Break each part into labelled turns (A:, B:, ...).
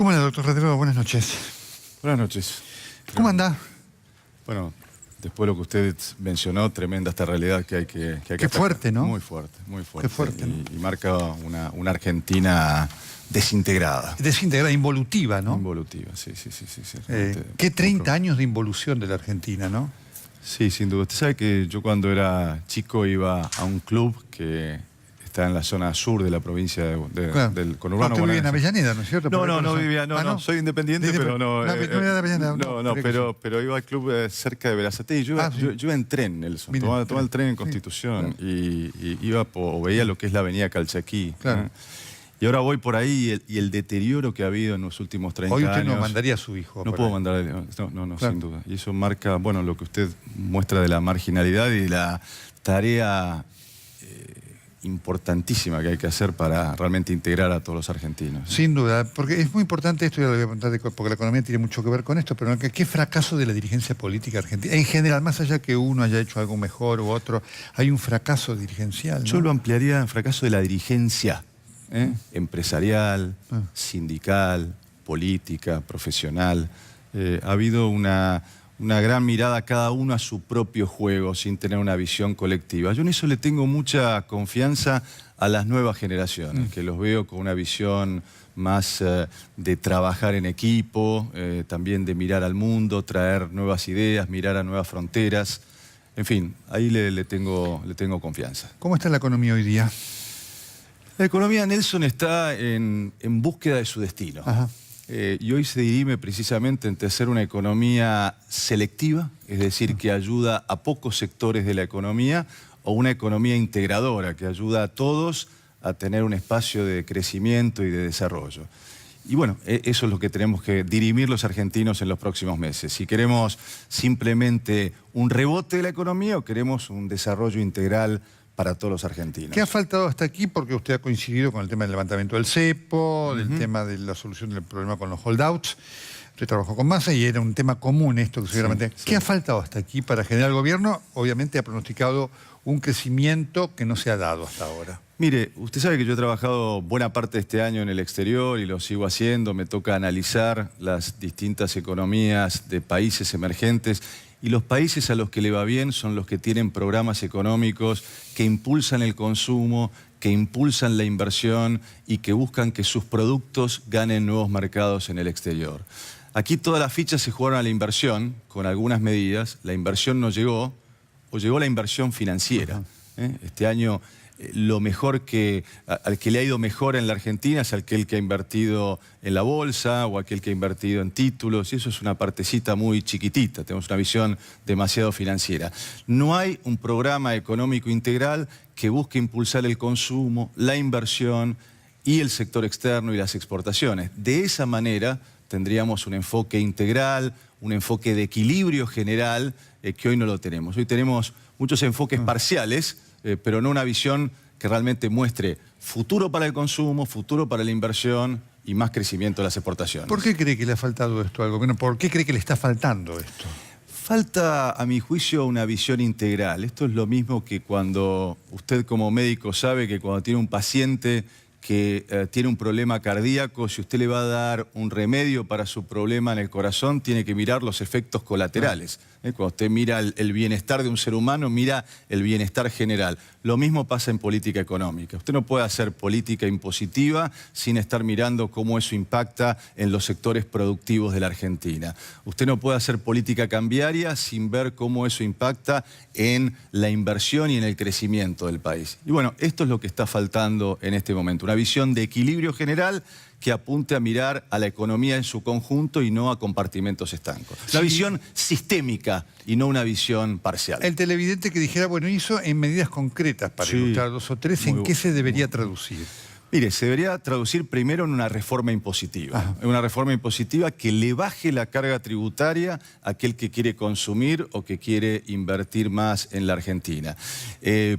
A: ¿Cómo anda, doctor Retero? Buenas noches.
B: Buenas noches.
A: ¿Cómo anda?
B: Bueno, después de lo que usted mencionó, tremenda esta realidad que hay que
A: Qué fuerte, ¿no?
B: Muy fuerte, muy fuerte.
A: Qué fuerte, ¿no?
B: Y marca una Argentina desintegrada.
A: Desintegrada, involutiva, ¿no?
B: Involutiva, sí.
A: Qué 30 años de involución de la Argentina, ¿no?
B: Sí, sin duda. Usted sabe que yo cuando era chico iba a un club que está en la zona sur de la provincia
A: Claro.
B: del conurbano.
A: Usted vivía en Avellaneda, ¿no es cierto?
B: No vivía, no, soy independiente, pero no.
A: No era de Avellaneda.
B: Pero iba al club cerca de Berazategui. Yo iba en tren, Nelson. Tomaba el tren en Constitución,
A: claro.
B: y iba o veía lo que es la avenida Calchaquí.
A: Claro.
B: Y ahora voy por ahí y el deterioro que ha habido en los últimos 30 años.
A: Hoy usted no mandaría a su hijo.
B: No puedo mandar, claro. Sin duda. Y eso marca, bueno, lo que usted muestra de la marginalidad y de la tarea importantísima que hay que hacer para realmente integrar a todos los argentinos.
A: Sin duda, porque es muy importante esto, ya lo voy a preguntar, porque la economía tiene mucho que ver con esto, pero ¿qué fracaso de la dirigencia política argentina? En general, más allá que uno haya hecho algo mejor u otro, hay un fracaso dirigencial, ¿no?
B: Yo lo ampliaría en fracaso de la dirigencia, empresarial, sindical, política, profesional. Ha habido una gran mirada cada uno a su propio juego sin tener una visión colectiva. Yo en eso le tengo mucha confianza a las nuevas generaciones, que los veo con una visión más de trabajar en equipo, también de mirar al mundo, traer nuevas ideas, mirar a nuevas fronteras. En fin, ahí le tengo confianza.
A: ¿Cómo está la economía hoy día?
B: La economía, Nelson, está en búsqueda de su destino.
A: Ajá.
B: Y hoy se dirime precisamente entre ser una economía selectiva, es decir, que ayuda a pocos sectores de la economía, o una economía integradora, que ayuda a todos a tener un espacio de crecimiento y de desarrollo. Y bueno, eso es lo que tenemos que dirimir los argentinos en los próximos meses. Si queremos simplemente un rebote de la economía o queremos un desarrollo integral para todos los argentinos.
A: ¿Qué ha faltado hasta aquí? Porque usted ha coincidido con el tema del levantamiento del cepo, del tema de la solución del problema con los holdouts. Usted trabajó con Massa y era un tema común esto, que seguramente...
B: Sí.
A: ¿Qué ha faltado hasta aquí para generar el gobierno? Obviamente ha pronosticado un crecimiento que no se ha dado hasta ahora.
B: Mire, usted sabe que yo he trabajado buena parte de este año en el exterior y lo sigo haciendo. Me toca analizar las distintas economías de países emergentes. Y los países a los que le va bien son los que tienen programas económicos que impulsan el consumo, que impulsan la inversión y que buscan que sus productos ganen nuevos mercados en el exterior. Aquí todas las fichas se jugaron a la inversión, con algunas medidas. La inversión no llegó, o llegó la inversión financiera. Este año lo mejor al que le ha ido mejor en la Argentina es aquel que ha invertido en la bolsa o aquel que ha invertido en títulos, y eso es una partecita muy chiquitita, tenemos una visión demasiado financiera. No hay un programa económico integral que busque impulsar el consumo, la inversión y el sector externo y las exportaciones. De esa manera tendríamos un enfoque integral, un enfoque de equilibrio general que hoy no lo tenemos. Hoy tenemos muchos enfoques parciales, pero no una visión que realmente muestre futuro para el consumo, futuro para la inversión y más crecimiento de las exportaciones.
A: ¿Por qué cree que le ha faltado esto al gobierno? ¿Por qué cree que le está faltando esto?
B: Falta, a mi juicio, una visión integral. Esto es lo mismo que cuando usted como médico sabe que cuando tiene un paciente que tiene un problema cardíaco, si usted le va a dar un remedio para su problema en el corazón, tiene que mirar los efectos colaterales. Cuando usted mira el bienestar de un ser humano, mira el bienestar general. Lo mismo pasa en política económica. Usted no puede hacer política impositiva sin estar mirando cómo eso impacta en los sectores productivos de la Argentina. Usted no puede hacer política cambiaria sin ver cómo eso impacta en la inversión y en el crecimiento del país. Y bueno, esto es lo que está faltando en este momento. Una visión de equilibrio general que apunte a mirar a la economía en su conjunto y no a compartimentos estancos. Una visión sistémica y no una visión parcial.
A: El televidente que dijera, bueno, hizo en medidas concretas, para ilustrar dos o tres, ¿en qué se debería traducir?
B: Mire, se debería traducir primero en una reforma impositiva. Una reforma impositiva que le baje la carga tributaria a aquel que quiere consumir o que quiere invertir más en la Argentina.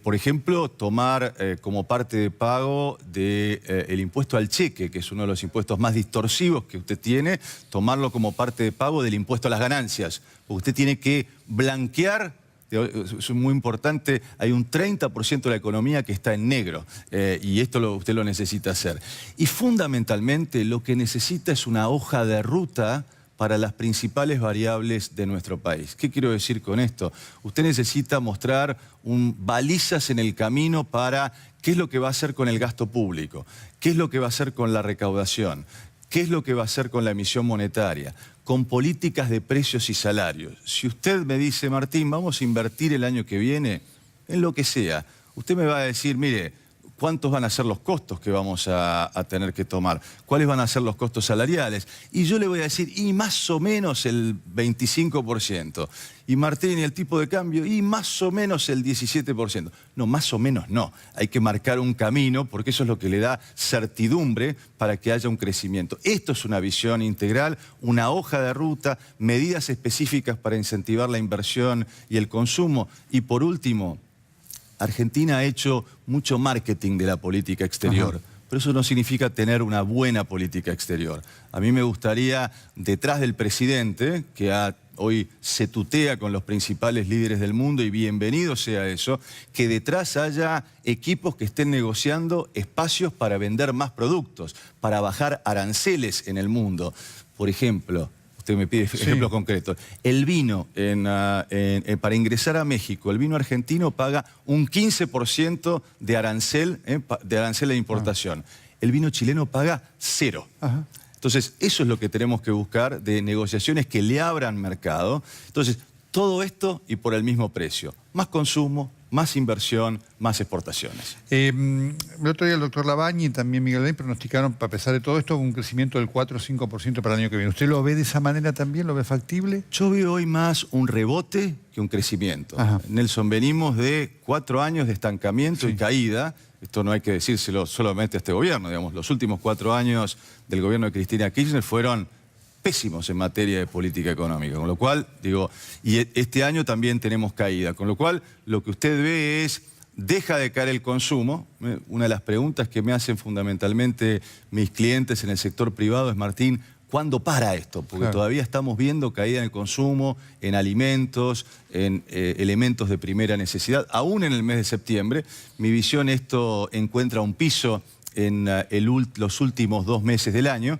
B: Por ejemplo, tomar como parte de pago el impuesto al cheque, que es uno de los impuestos más distorsivos que usted tiene, tomarlo como parte de pago del impuesto a las ganancias. Porque usted tiene que blanquear es muy importante, hay un 30% de la economía que está en negro y esto usted lo necesita hacer. Y fundamentalmente lo que necesita es una hoja de ruta para las principales variables de nuestro país. ¿Qué quiero decir con esto? Usted necesita mostrar balizas en el camino para qué es lo que va a hacer con el gasto público, qué es lo que va a hacer con la recaudación, qué es lo que va a hacer con la emisión monetaria, con políticas de precios y salarios. Si usted me dice, Martín, vamos a invertir el año que viene en lo que sea, usted me va a decir, mire, ¿cuántos van a ser los costos que vamos a tener que tomar? ¿Cuáles van a ser los costos salariales? Y yo le voy a decir, y más o menos el 25%. Y Martín, ¿y el tipo de cambio? Y más o menos el 17%. No, más o menos no. Hay que marcar un camino porque eso es lo que le da certidumbre para que haya un crecimiento. Esto es una visión integral, una hoja de ruta, medidas específicas para incentivar la inversión y el consumo. Y por último, Argentina ha hecho mucho marketing de la política exterior, pero eso no significa tener una buena política exterior. A mí me gustaría, detrás del presidente, que hoy se tutea con los principales líderes del mundo, y bienvenido sea eso, que detrás haya equipos que estén negociando espacios para vender más productos, para bajar aranceles en el mundo. Por ejemplo, usted me pide ejemplos concretos. El vino, para ingresar a México, el vino argentino paga un 15% de arancel de importación. El vino chileno paga 0%. Entonces, eso es lo que tenemos que buscar, de negociaciones que le abran mercado. Entonces, todo esto y por el mismo precio. Más consumo, más inversión, más exportaciones.
A: El otro día el doctor Labañi y también Miguel Lavín pronosticaron, a pesar de todo esto, un crecimiento del 4 o 5% para el año que viene. ¿Usted lo ve de esa manera también? ¿Lo ve factible?
B: Yo veo hoy más un rebote que un crecimiento. Nelson, venimos de 4 años de estancamiento y caída. Esto no hay que decírselo solamente a este gobierno. Digamos, los últimos 4 años del gobierno de Cristina Kirchner fueron pésimos en materia de política económica, con lo cual, y este año también tenemos caída, con lo cual lo que usted ve es, deja de caer el consumo. Una de las preguntas que me hacen fundamentalmente mis clientes en el sector privado es, Martín, ¿cuándo para esto? Porque todavía estamos viendo caída en el consumo, en alimentos, en elementos de primera necesidad, aún en el mes de septiembre. Mi visión, esto encuentra un piso en los últimos 2 meses del año.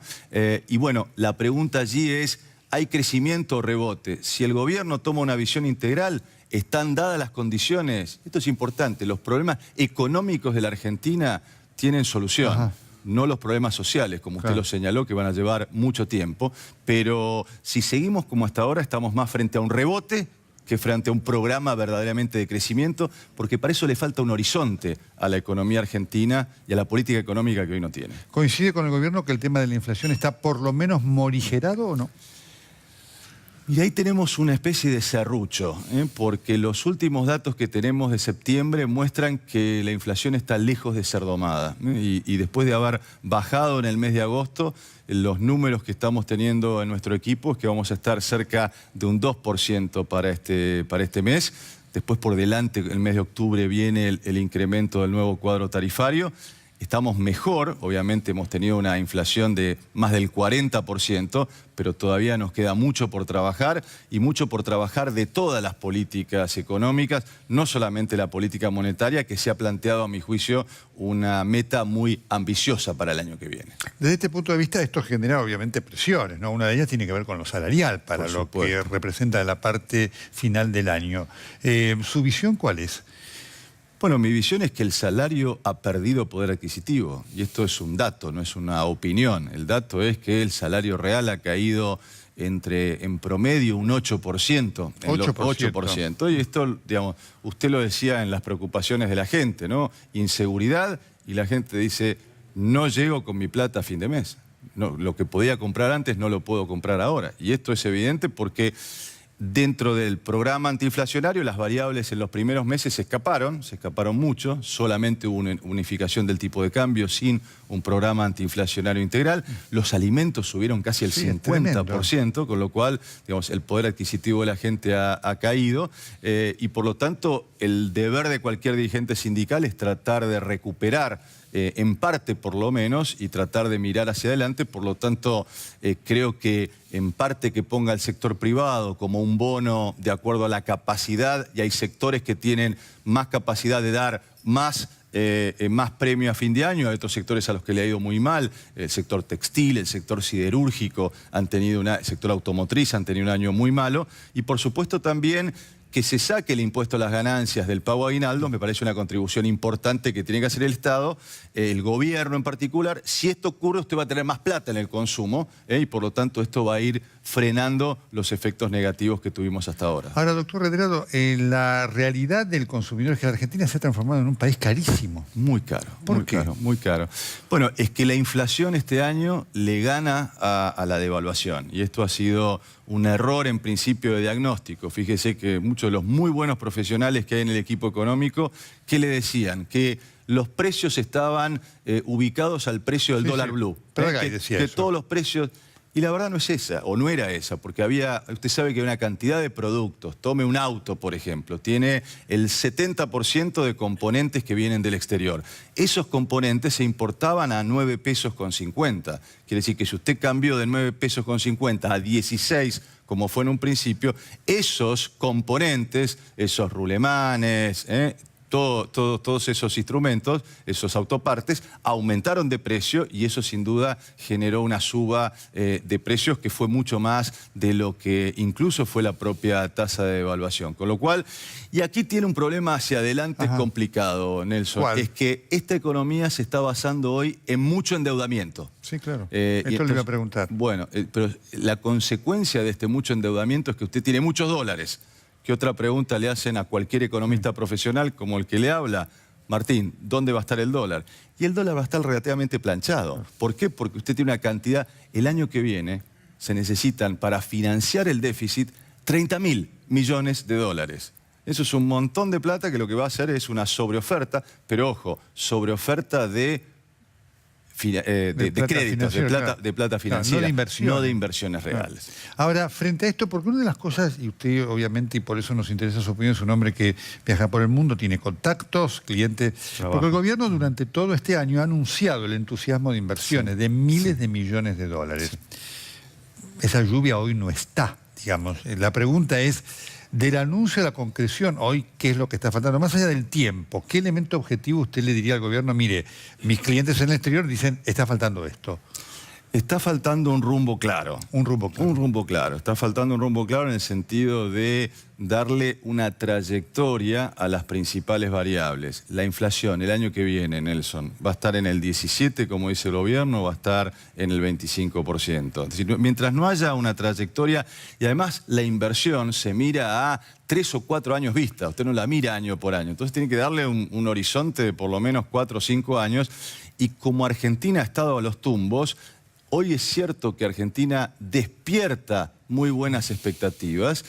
B: Y bueno, la pregunta allí es, ¿hay crecimiento o rebote? Si el gobierno toma una visión integral, ¿están dadas las condiciones? Esto es importante, los problemas económicos de la Argentina tienen solución. No los problemas sociales, como usted lo señaló, que van a llevar mucho tiempo. Pero si seguimos como hasta ahora, estamos más frente a un rebote que frente a un programa verdaderamente de crecimiento, porque para eso le falta un horizonte a la economía argentina y a la política económica que hoy no tiene.
A: ¿Coincide con el gobierno que el tema de la inflación está por lo menos morigerado o no?
B: Y ahí tenemos una especie de serrucho, porque los últimos datos que tenemos de septiembre muestran que la inflación está lejos de ser domada. Y después de haber bajado en el mes de agosto, los números que estamos teniendo en nuestro equipo es que vamos a estar cerca de un 2% para este mes. Después por delante, el mes de octubre, viene el incremento del nuevo cuadro tarifario. Estamos mejor, obviamente hemos tenido una inflación de más del 40%, pero todavía nos queda mucho por trabajar, y mucho por trabajar de todas las políticas económicas, no solamente la política monetaria, que se ha planteado, a mi juicio, una meta muy ambiciosa para el año que viene.
A: Desde este punto de vista, esto genera obviamente presiones, ¿no? Una de ellas tiene que ver con lo salarial, para lo que representa la parte final del año. ¿Su visión cuál es?
B: Bueno, mi visión es que el salario ha perdido poder adquisitivo, y esto es un dato, no es una opinión. El dato es que el salario real ha caído en promedio un 8%. 8%. Y esto, digamos, usted lo decía en las preocupaciones de la gente, ¿no? Inseguridad, y la gente dice, no llego con mi plata a fin de mes. No, lo que podía comprar antes no lo puedo comprar ahora. Y esto es evidente porque dentro del programa antiinflacionario, las variables en los primeros meses se escaparon mucho. Solamente hubo una unificación del tipo de cambio sin un programa antiinflacionario integral. Los alimentos subieron casi el 50%, con lo cual, digamos, el poder adquisitivo de la gente ha caído. Y por lo tanto, el deber de cualquier dirigente sindical es tratar de recuperar en parte por lo menos, y tratar de mirar hacia adelante. Por lo tanto, creo que en parte que ponga el sector privado como un bono de acuerdo a la capacidad, y hay sectores que tienen más capacidad de dar más premio a fin de año, hay otros sectores a los que le ha ido muy mal, el sector textil, el sector siderúrgico, el sector automotriz han tenido un año muy malo, y por supuesto también que se saque el impuesto a las ganancias del pago de aguinaldos, me parece una contribución importante que tiene que hacer el Estado, el gobierno en particular. Si esto ocurre, usted va a tener más plata en el consumo, y por lo tanto esto va a ir frenando los efectos negativos que tuvimos hasta ahora.
A: Ahora, doctor Redrado, la realidad del consumidor es que la Argentina se ha transformado en un país carísimo.
B: Muy caro.
A: ¿Por qué?
B: Muy caro. Bueno, es que la inflación este año le gana a la devaluación, y esto ha sido un error en principio de diagnóstico. Fíjese que muchos de los muy buenos profesionales que hay en el equipo económico, ¿qué le decían? Que los precios estaban ubicados al precio del dólar blue. Que todos los precios... Y la verdad no es esa, o no era esa, porque usted sabe que hay una cantidad de productos. Tome un auto, por ejemplo, tiene el 70% de componentes que vienen del exterior. Esos componentes se importaban a 9 pesos con 50. Quiere decir que si usted cambió de 9 pesos con 50 a 16, como fue en un principio, esos componentes, esos rulemanes, todos esos instrumentos, esos autopartes, aumentaron de precio, y eso sin duda generó una suba de precios que fue mucho más de lo que incluso fue la propia tasa de devaluación. Con lo cual, y aquí tiene un problema hacia adelante complicado, Nelson.
A: ¿Cuál?
B: Es que esta economía se está basando hoy en mucho endeudamiento.
A: Sí, claro. Esto le iba a preguntar.
B: Bueno, pero la consecuencia de este mucho endeudamiento es que usted tiene muchos dólares. ¿Qué otra pregunta le hacen a cualquier economista profesional como el que le habla? Martín, ¿dónde va a estar el dólar? Y el dólar va a estar relativamente planchado. ¿Por qué? Porque usted tiene una cantidad... El año que viene se necesitan para financiar el déficit 30.000 millones de dólares. Eso es un montón de plata que lo que va a hacer es una sobreoferta, pero ojo, sobreoferta de créditos, de plata financiera, no de inversiones reales.
A: Ahora, frente a esto, porque una de las cosas, y usted obviamente, y por eso nos interesa su opinión, es un hombre que viaja por el mundo, tiene contactos, clientes, porque el gobierno durante todo este año ha anunciado el entusiasmo de inversiones de miles de millones de dólares. Esa lluvia hoy no está, digamos. La pregunta es, del anuncio a la concreción, hoy, ¿qué es lo que está faltando? Más allá del tiempo, ¿qué elemento objetivo usted le diría al gobierno? Mire, mis clientes en el exterior dicen, está faltando esto.
B: Está faltando un rumbo claro.
A: Un rumbo claro.
B: Un rumbo claro. Está faltando un rumbo claro en el sentido de darle una trayectoria a las principales variables. La inflación el año que viene, Nelson, va a estar en el 17, como dice el gobierno, va a estar en el 25%. Es decir, mientras no haya una trayectoria, y además la inversión se mira a 3 o 4 años vista, usted no la mira año por año. Entonces tiene que darle un horizonte de por lo menos 4 o 5 años, y como Argentina ha estado a los tumbos, hoy es cierto que Argentina despierta muy buenas expectativas.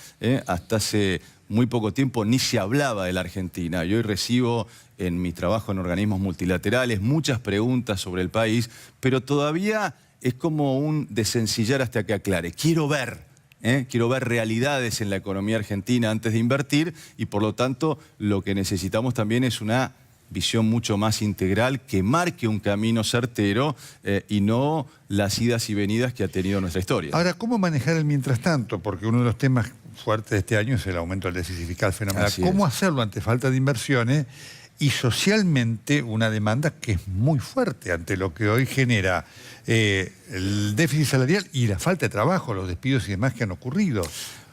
B: Hasta hace muy poco tiempo ni se hablaba de la Argentina. Y hoy recibo en mi trabajo en organismos multilaterales muchas preguntas sobre el país, pero todavía es como un desencillar hasta que aclare. Quiero ver realidades en la economía argentina antes de invertir, y por lo tanto lo que necesitamos también es una visión mucho más integral que marque un camino certero y no las idas y venidas que ha tenido nuestra historia.
A: Ahora, ¿cómo manejar el mientras tanto? Porque uno de los temas fuertes de este año es el aumento del déficit fiscal fenomenal. ¿Cómo hacerlo ante falta de inversiones y socialmente una demanda que es muy fuerte ante lo que hoy genera el déficit salarial y la falta de trabajo, los despidos y demás que han ocurrido?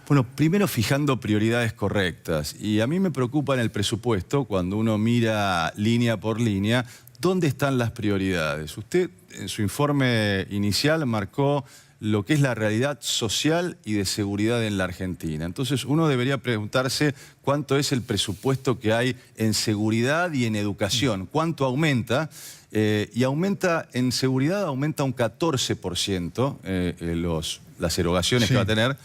B: Bueno, primero fijando prioridades correctas. Y a mí me preocupa en el presupuesto, cuando uno mira línea por línea, ¿dónde están las prioridades? Usted en su informe inicial marcó lo que es la realidad social y de seguridad en la Argentina. Entonces uno debería preguntarse cuánto es el presupuesto que hay en seguridad y en educación, cuánto aumenta. Y aumenta en seguridad, aumenta un 14% las erogaciones que va a tener.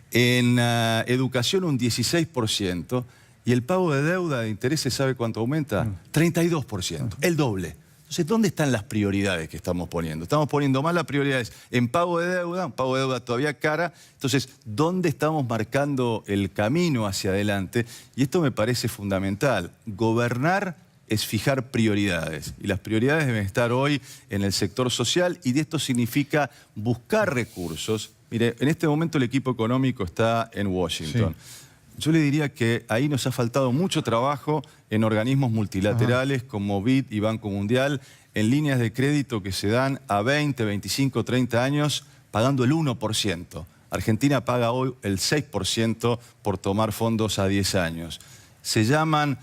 B: En educación un 16%, y el pago de deuda de intereses, ¿sabe cuánto aumenta? 32%, el doble. Entonces, ¿dónde están las prioridades que estamos poniendo? Estamos poniendo más las prioridades en pago de deuda, un pago de deuda todavía cara. Entonces, ¿dónde estamos marcando el camino hacia adelante? Y esto me parece fundamental, gobernar es fijar prioridades. Y las prioridades deben estar hoy en el sector social y de esto significa buscar recursos. Mire, en este momento el equipo económico está en Washington. Sí. Yo le diría que ahí nos ha faltado mucho trabajo en organismos multilaterales como BID y Banco Mundial, en líneas de crédito que se dan a 20, 25, 30 años pagando el 1%. Argentina paga hoy el 6% por tomar fondos a 10 años. Se llaman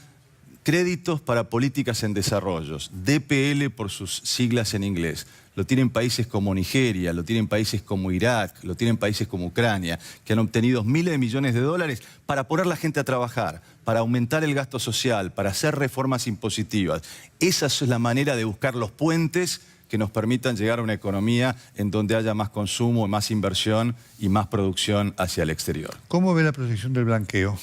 B: créditos para políticas en desarrollo, DPL por sus siglas en inglés. Lo tienen países como Nigeria, lo tienen países como Irak, lo tienen países como Ucrania, que han obtenido miles de millones de dólares para poner a la gente a trabajar, para aumentar el gasto social, para hacer reformas impositivas. Esa es la manera de buscar los puentes que nos permitan llegar a una economía en donde haya más consumo, más inversión y más producción hacia el exterior.
A: ¿Cómo ve la protección del blanqueo?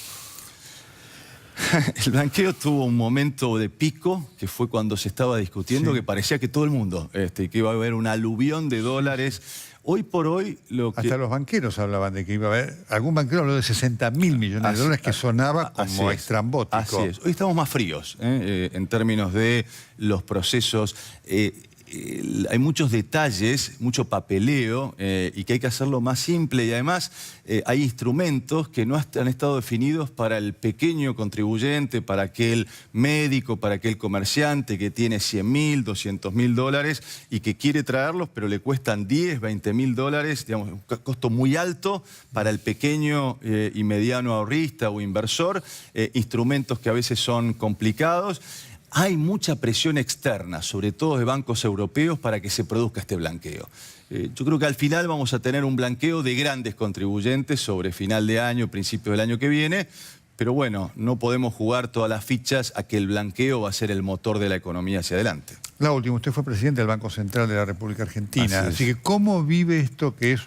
B: El blanqueo tuvo un momento de pico, que fue cuando se estaba discutiendo, que parecía que todo el mundo, que iba a haber un aluvión de dólares. Hoy por hoy lo que...
A: Hasta los banqueros hablaban de que iba a haber... Algún banquero habló de 60.000 millones de dólares, que sonaba como estrambótico.
B: Así es. Hoy estamos más fríos en términos de los procesos. Hay muchos detalles, mucho papeleo y que hay que hacerlo más simple y además hay instrumentos que no han estado definidos para el pequeño contribuyente, para aquel médico, para aquel comerciante que tiene 100.000, 200.000 dólares y que quiere traerlos pero le cuestan 10, 20.000 dólares, digamos, un costo muy alto para el pequeño y mediano ahorrista o inversor, instrumentos que a veces son complicados. Hay mucha presión externa, sobre todo de bancos europeos, para que se produzca este blanqueo. Yo creo que al final vamos a tener un blanqueo de grandes contribuyentes sobre final de año, principio del año que viene, pero bueno, no podemos jugar todas las fichas a que el blanqueo va a ser el motor de la economía hacia adelante.
A: La última, usted fue presidente del Banco Central de la República Argentina, así que ¿cómo vive esto que es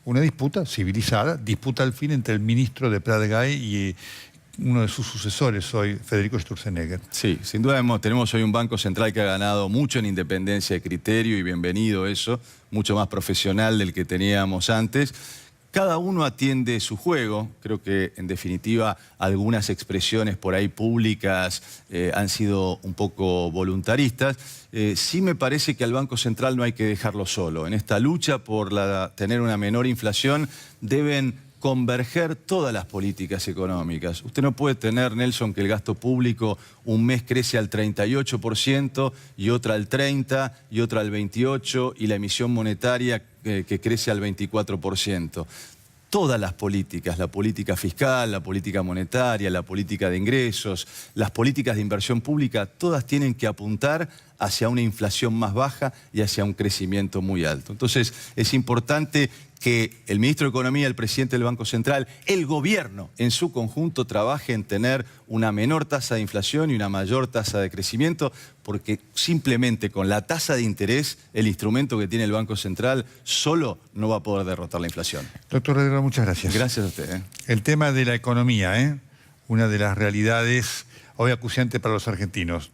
A: una disputa civilizada, disputa al fin entre el ministro de Prat-Gay y uno de sus sucesores hoy, Federico Sturzenegger?
B: Sí, sin duda tenemos hoy un Banco Central que ha ganado mucho en independencia de criterio y bienvenido eso, mucho más profesional del que teníamos antes. Cada uno atiende su juego, creo que en definitiva algunas expresiones por ahí públicas han sido un poco voluntaristas. Sí me parece que al Banco Central no hay que dejarlo solo. En esta lucha por tener una menor inflación deben converger todas las políticas económicas. Usted no puede tener, Nelson, que el gasto público un mes crece al 38% y otra al 30% y otra al 28% y la emisión monetaria que crece al 24%. Todas las políticas, la política fiscal, la política monetaria, la política de ingresos, las políticas de inversión pública, todas tienen que apuntar hacia una inflación más baja y hacia un crecimiento muy alto. Entonces, es importante que el ministro de Economía, el presidente del Banco Central, el gobierno en su conjunto trabaje en tener una menor tasa de inflación y una mayor tasa de crecimiento, porque simplemente con la tasa de interés, el instrumento que tiene el Banco Central, solo no va a poder derrotar la inflación.
A: Doctor Herrera, muchas gracias.
B: Gracias a usted.
A: El tema de la economía, una de las realidades hoy acuciantes para los argentinos.